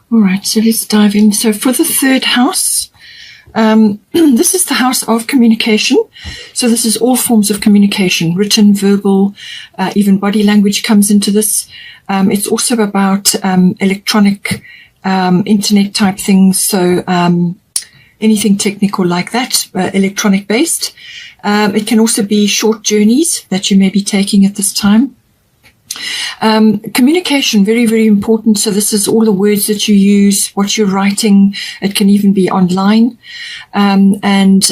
All right, so let's dive in. So for the third house, this is the house of communication. So this is all forms of communication, written, verbal, even body language comes into this. It's also about electronic, internet type things. So anything technical like that, electronic based. It can also be short journeys that you may be taking at this time. Communication, very, very important. So this is all the words that you use, what you're writing. It can even be online, and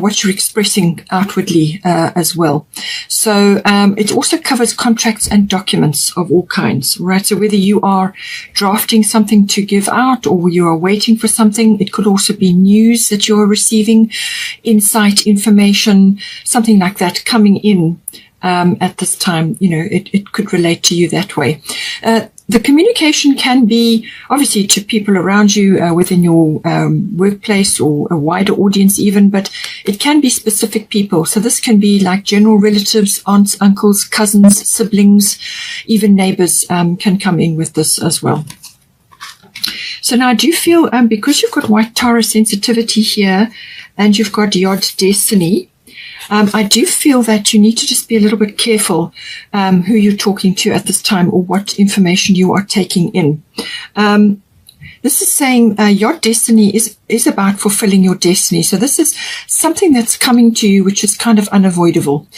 what you're expressing outwardly as well. So it also covers contracts and documents of all kinds, right? So whether you are drafting something to give out or you are waiting for something, it could also be news that you are receiving, insight, information, something like that coming in. At this time, it could relate to you that way. The communication can be obviously to people around you within your workplace or a wider audience even, but it can be specific people. So this can be like general relatives, aunts, uncles, cousins, siblings, even neighbors can come in with this as well. So now I do feel because you've got white Taurus sensitivity here and you've got Yod Destiny, I do feel that you need to just be a little bit careful who you're talking to at this time or what information you are taking in. This is saying your destiny is about fulfilling your destiny. So this is something that's coming to you, which is kind of unavoidable.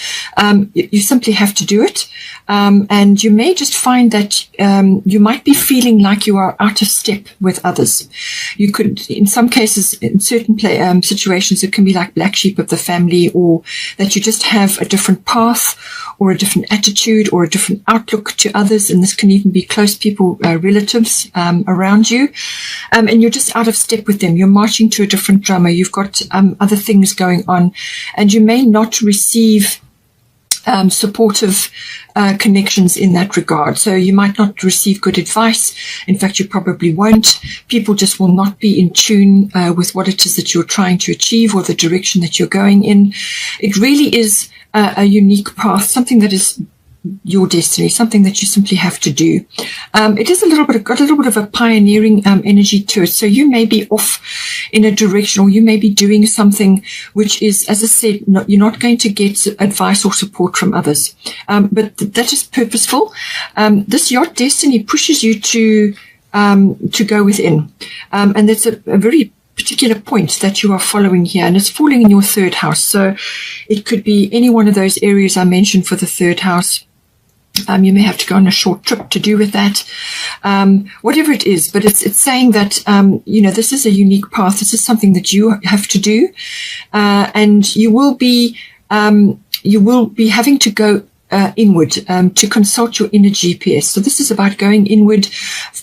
You simply have to do it. And you may just find that you might be feeling like you are out of step with others. You could, in some cases, in certain situations, it can be like black sheep of the family, or that you just have a different path or a different attitude or a different outlook to others. And this can even be close people, relatives around you. And you're just out of step with them. You're marching to a different drummer. You've got other things going on, and you may not receive supportive connections in that regard. So you might not receive good advice. In fact, you probably won't. People just will not be in tune with what it is that you're trying to achieve or the direction that you're going in. It really is a unique path, something that is your destiny, something that you simply have to do. It is got a little bit of a pioneering energy to it. So you may be off in a direction, or you may be doing something which is, as I said, you're not going to get advice or support from others. But that is purposeful. This your destiny pushes you to go within. And that's a very particular point that you are following here, and it's falling in your third house. So it could be any one of those areas I mentioned for the third house. You may have to go on a short trip to do with that, whatever it is. But it's saying that this is a unique path. This is something that you have to do, and you will be having to go inward to consult your inner GPS. So this is about going inward,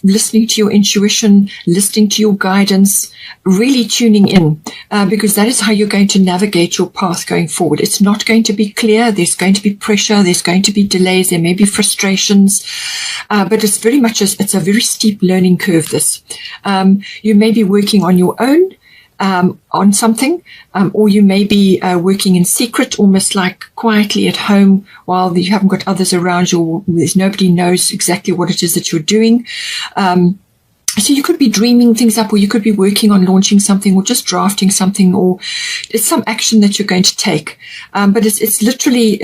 listening to your intuition, listening to your guidance, really tuning in, because that is how you're going to navigate your path going forward. It's not going to be clear. There's going to be pressure. There's going to be delays. There may be frustrations, but it's very much it's a very steep learning curve. This you may be working on your own. On something, or you may be working in secret, almost like quietly at home while you haven't got others around you, or there's nobody knows exactly what it is that you're doing. So you could be dreaming things up, or you could be working on launching something, or just drafting something, or it's some action that you're going to take. But it's literally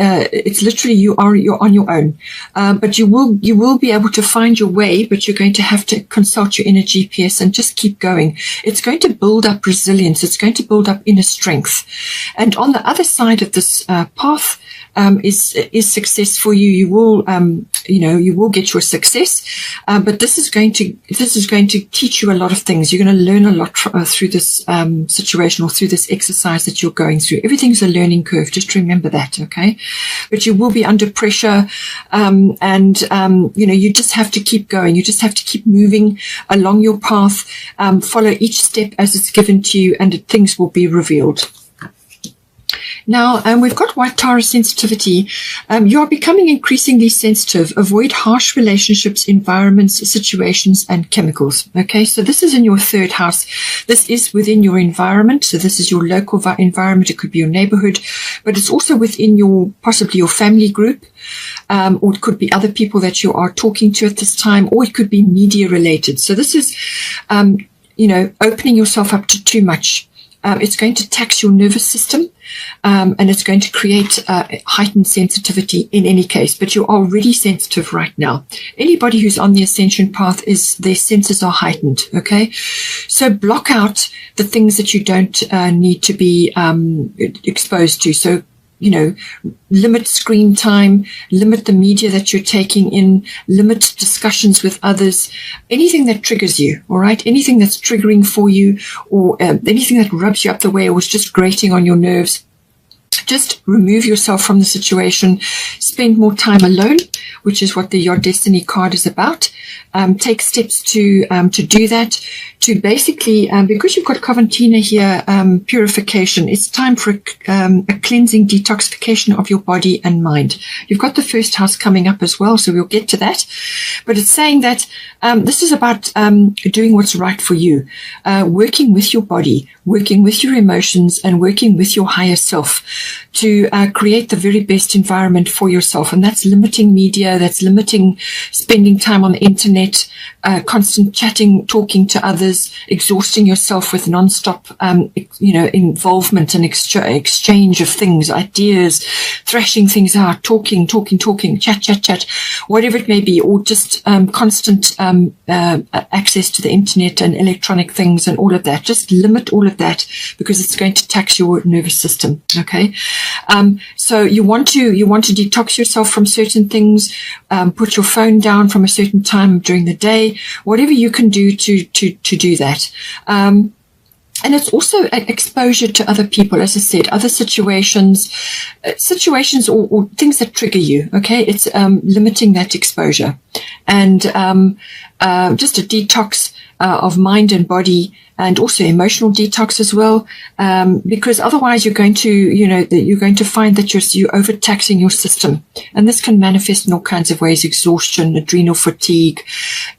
you're on your own. But you will be able to find your way, but you're going to have to consult your inner GPS and just keep going. It's going to build up resilience. It's going to build up inner strength. And on the other side of this path is success for you. You will get your success. But this is going to teach you a lot of things. You're going to learn a lot through this situation, or through this exercise that you're going through. Everything's a learning curve. Just remember that, okay? But you will be under pressure, and you just have to keep going. You just have to keep moving along your path. Follow each step as it's given to you, and things will be revealed. Now, we've got white Taurus sensitivity. You are becoming increasingly sensitive. Avoid harsh relationships, environments, situations, and chemicals. Okay, so this is in your third house. This is within your environment. So this is your local environment. It could be your neighborhood, but it's also within your, possibly your family group. Or it could be other people that you are talking to at this time, or it could be media related. So this is, opening yourself up to too much. It's going to tax your nervous system, and it's going to create heightened sensitivity in any case. But you're already sensitive right now. Anybody who's on the ascension path, their senses are heightened. Okay, so block out the things that you don't need to be exposed to. So, limit screen time, limit the media that you're taking in, limit discussions with others, anything that triggers you, all right? Anything that's triggering for you, or anything that rubs you up the way or was just grating on your nerves. Just remove yourself from the situation. Spend more time alone, which is what Your Destiny card is about. Take steps to do that. To basically, because you've got Coventina here, purification. It's time for a cleansing, detoxification of your body and mind. You've got the first house coming up as well, so we'll get to that. But it's saying that this is about doing what's right for you, working with your body, working with your emotions, and working with your higher self to create the very best environment for yourself. And that's limiting media, that's limiting spending time on the internet, constant chatting, talking to others, exhausting yourself with non-stop, involvement and exchange of things, ideas, thrashing things out, talking, chat, whatever it may be, or just constant access to the internet and electronic things and all of that. Just limit all of that because it's going to tax your nervous system. Okay, so you want to detox yourself from certain things. Put your phone down from a certain time during the day. Whatever you can do to do that. And it's also exposure to other people, as I said, other situations or things that trigger you. Okay, it's limiting that exposure, and just a detox of mind and body, and also emotional detox as well, because otherwise you're going to find that you're overtaxing your system, and this can manifest in all kinds of ways: exhaustion, adrenal fatigue,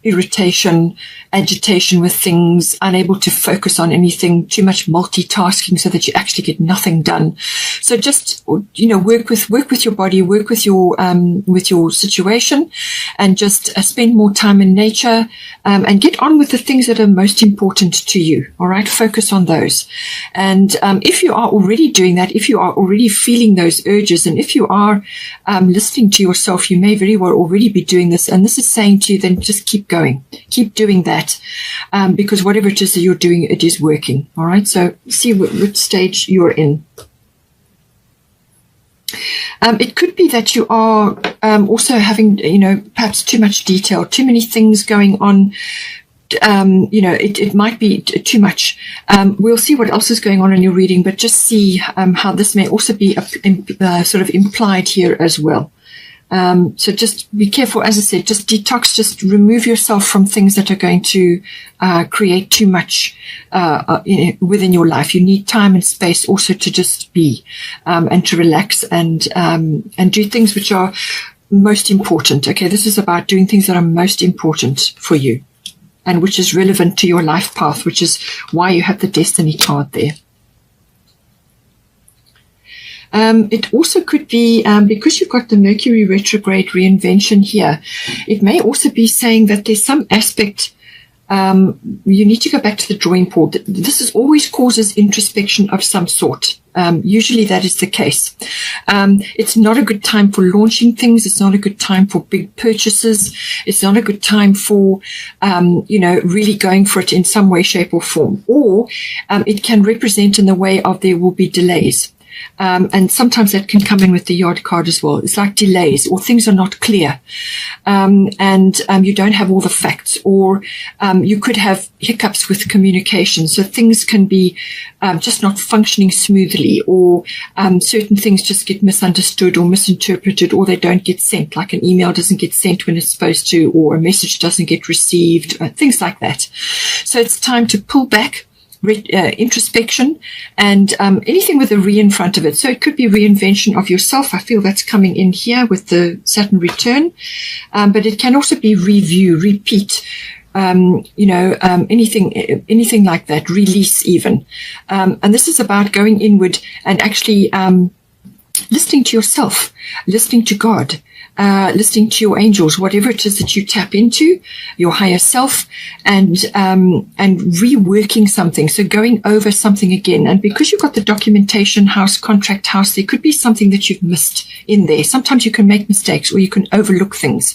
irritation, agitation with things, unable to focus on anything, too much multitasking so that you actually get nothing done. So just work with your body, work with your situation, and just spend more time in nature, and get on with the things that are most important to you. All right, focus on those. And if you are already doing that, if you are already feeling those urges, and if you are listening to yourself, you may very well already be doing this. And this is saying to you, then just keep going, keep doing that, because whatever it is that you're doing, it is working. All right, so see which stage you're in. It could be that you are also having, perhaps too much detail, too many things going on. It might be too much. We'll see what else is going on in your reading, but just see how this may also be sort of implied here as well. So just be careful. As I said, just detox, just remove yourself from things that are going to create too much within your life. You need time and space also to just be and to relax and do things which are most important. Okay, this is about doing things that are most important for you and which is relevant to your life path, which is why you have the Destiny card there. It also could be, because you've got the Mercury retrograde reinvention here, it may also be saying that there's some aspect, you need to go back to the drawing board. This always causes introspection of some sort. Usually that is the case. It's not a good time for launching things. It's not a good time for big purchases. It's not a good time for, really going for it in some way, shape or form. Or it can represent in the way of there will be delays. And sometimes that can come in with the Yard card as well. It's like delays, or things are not clear, and you don't have all the facts, or you could have hiccups with communication. So things can be just not functioning smoothly, or certain things just get misunderstood or misinterpreted, or they don't get sent, like an email doesn't get sent when it's supposed to, or a message doesn't get received, things like that. So it's time to pull back introspection, and anything with a re in front of it. So it could be reinvention of yourself. I feel that's coming in here with the Saturn return, but it can also be review, repeat, anything like that, release even. And this is about going inward and actually listening to yourself, listening to God, listening to your angels, whatever it is that you tap into, your higher self, and reworking something. So going over something again. And because you've got the documentation house, contract house, there could be something that you've missed in there. Sometimes you can make mistakes or you can overlook things.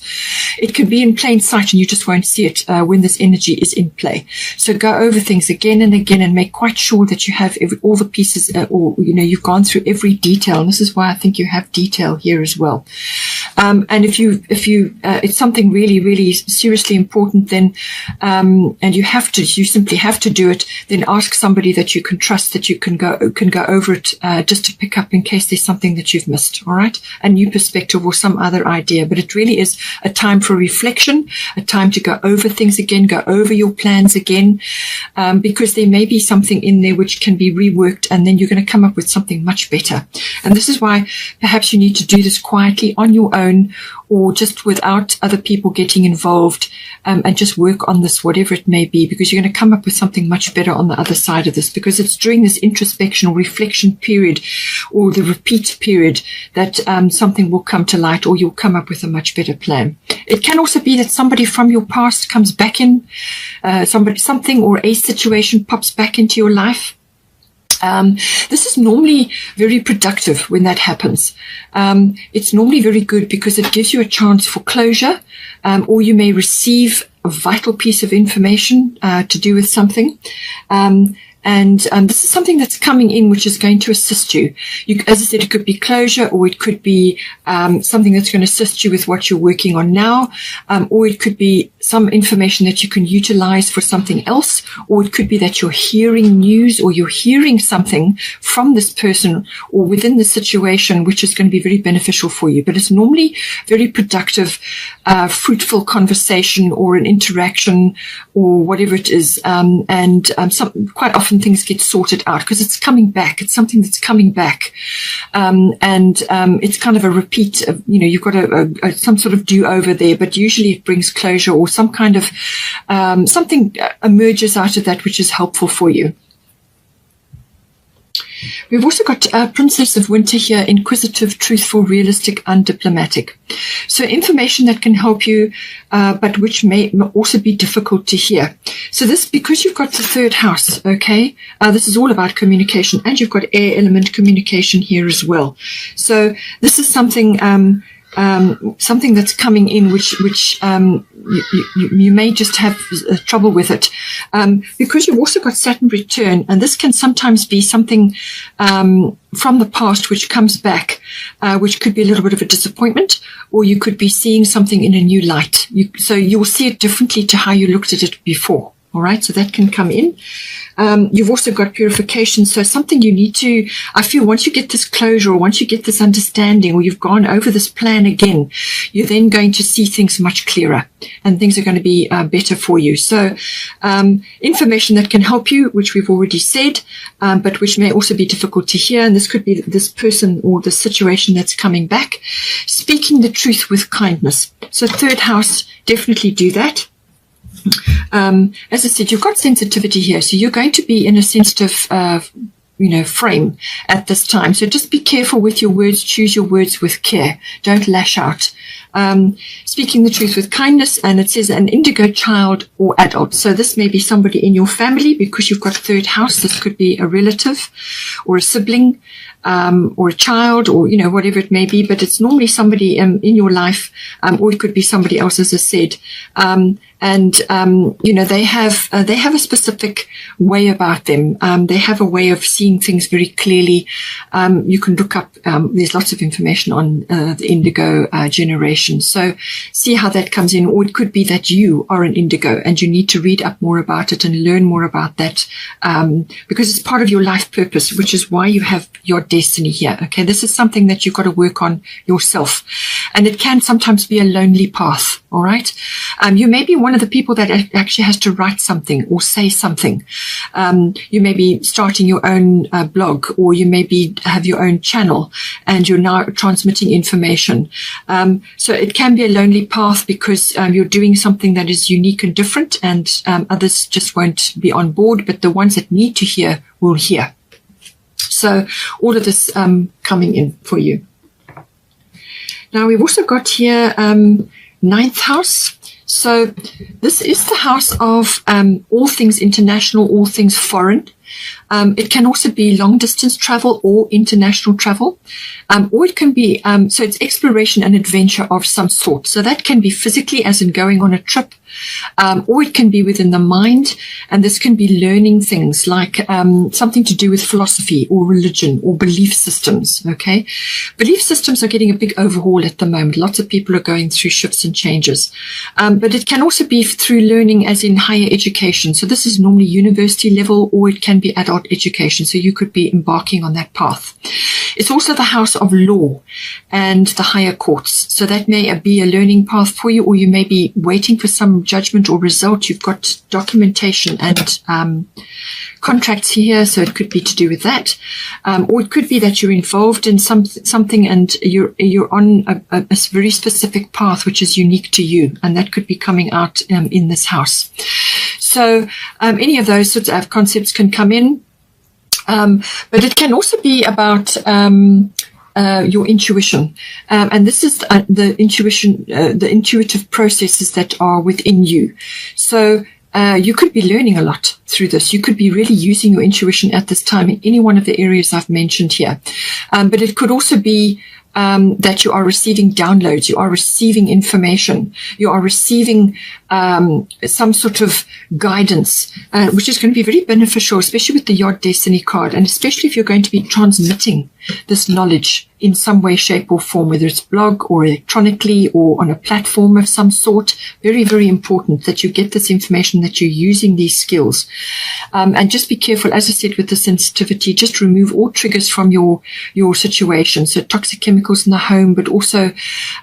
It can be in plain sight and you just won't see it when this energy is in play. So go over things again and again and make quite sure that you have all the pieces, you've gone through every detail. And this is why I think you have detail here as well. And if it's something really, really seriously important, then, and you simply have to do it, then ask somebody that you can trust, that you can go over it, just to pick up in case there's something that you've missed. All right. A new perspective or some other idea, but it really is a time for reflection, a time to go over things again, go over your plans again, because there may be something in there which can be reworked, and then you're going to come up with something much better. And this is why perhaps you need to do this quietly on your own, or just without other people getting involved, and just work on this, whatever it may be, because you're going to come up with something much better on the other side of this, because it's during this introspection or reflection period or the repeat period that something will come to light, or you'll come up with a much better plan. It can also be that somebody from your past comes back in, something or a situation pops back into your life. This is normally very productive when that happens. It's normally very good because it gives you a chance for closure, or you may receive a vital piece of information to do with something. And this is something that's coming in which is going to assist you. As I said, it could be closure, or it could be something that's going to assist you with what you're working on now, or it could be some information that you can utilize for something else, or it could be that you're hearing news, or you're hearing something from this person or within the situation which is going to be very beneficial for you. But it's normally very productive, fruitful conversation or an interaction or whatever it is, quite often things get sorted out because it's coming back. It's something that's coming back. It's kind of a repeat of, you've got some sort of do-over there, but usually it brings closure, or some kind of, something emerges out of that which is helpful for you. We've also got Princess of Winter here, inquisitive, truthful, realistic, undiplomatic. So information that can help you, but which may also be difficult to hear. So this, because you've got the third house, okay, this is all about communication, and you've got air element communication here as well. So this is something, something that's coming in which you may just have trouble with it, because you've also got Saturn return, and this can sometimes be something from the past which comes back, which could be a little bit of a disappointment, or you could be seeing something in a new light. So you'll see it differently to how you looked at it before. All right, so that can come in. You've also got purification. So something you need to, I feel once you get this closure, or once you get this understanding, or you've gone over this plan again, you're then going to see things much clearer, and things are going to be better for you. So information that can help you, which we've already said, but which may also be difficult to hear. And this could be this person or the situation that's coming back. Speaking the truth with kindness. So third house, definitely do that. As I said, you've got sensitivity here, so you're going to be in a sensitive, frame at this time. So just be careful with your words. Choose your words with care. Don't lash out. Speaking the truth with kindness, and it says an indigo child or adult. So this may be somebody in your family, because you've got third house. This could be a relative or a sibling, or a child, or, whatever it may be, but it's normally somebody in your life, or it could be somebody else, as I said. They have a specific way about them. They have a way of seeing things very clearly. You can look up, there's lots of information on the indigo generation. So see how that comes in. Or it could be that you are an indigo and you need to read up more about it and learn more about that, because it's part of your life purpose, which is why you have your destiny here. Okay, this is something that you've got to work on yourself. And it can sometimes be a lonely path. All right. You may be wanting one of the people that actually has to write something or say something. You may be starting your own blog, or you maybe have your own channel and you're now transmitting information. So it can be a lonely path because you're doing something that is unique and different, and others just won't be on board, but the ones that need to hear will hear. So all of this coming in for you. Now we've also got here ninth house. So this is the house of all things international, all things foreign. It can also be long distance travel or international travel, or it can be, so it's exploration and adventure of some sort. So that can be physically, as in going on a trip, or it can be within the mind. And this can be learning things like something to do with philosophy or religion or belief systems. Okay. Belief systems are getting a big overhaul at the moment. Lots of people are going through shifts and changes. But it can also be through learning, as in higher education. So this is normally university level, or it can be adult education. So you could be embarking on that path. It's also the house of law and the higher courts. So that may be a learning path for you, or you may be waiting for some judgment or result. You've got documentation and contracts here, so it could be to do with that. Or it could be that you're involved in something and you're on a very specific path which is unique to you, and that could be coming out in this house. So any of those sorts of concepts can come in. But it can also be about your intuition, and this is the intuition, the intuitive processes that are within you. So you could be learning a lot through this. You could be really using your intuition at this time in any one of the areas I've mentioned here. But it could also be that you are receiving downloads, you are receiving information, you are receiving some sort of guidance, which is going to be very beneficial, especially with the Yod Destiny card, and especially if you're going to be transmitting this knowledge in some way, shape or form, whether it's blog or electronically or on a platform of some sort. Very, very important that you get this information, that you're using these skills. And just be careful, as I said, with the sensitivity, just remove all triggers from your situation. So toxic chemicals in the home, but also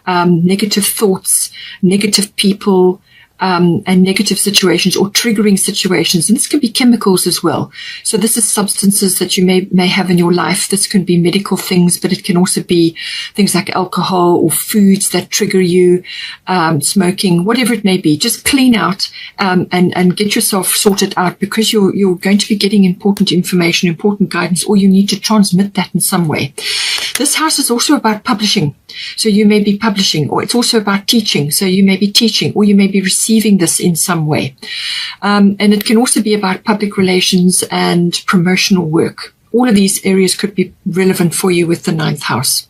negative thoughts, negative people, and negative situations or triggering situations. And this can be chemicals as well. So this is substances that you may have in your life. This can be medical things, but it can also be things like alcohol or foods that trigger you, smoking, whatever it may be. Just clean out and get yourself sorted out, because you're going to be getting important information, important guidance, or you need to transmit that in some way. This house is also about publishing. So you may be publishing, or it's also about teaching. So you may be teaching, or you may be receiving this in some way. And it can also be about public relations and promotional work. All of these areas could be relevant for you with the ninth house.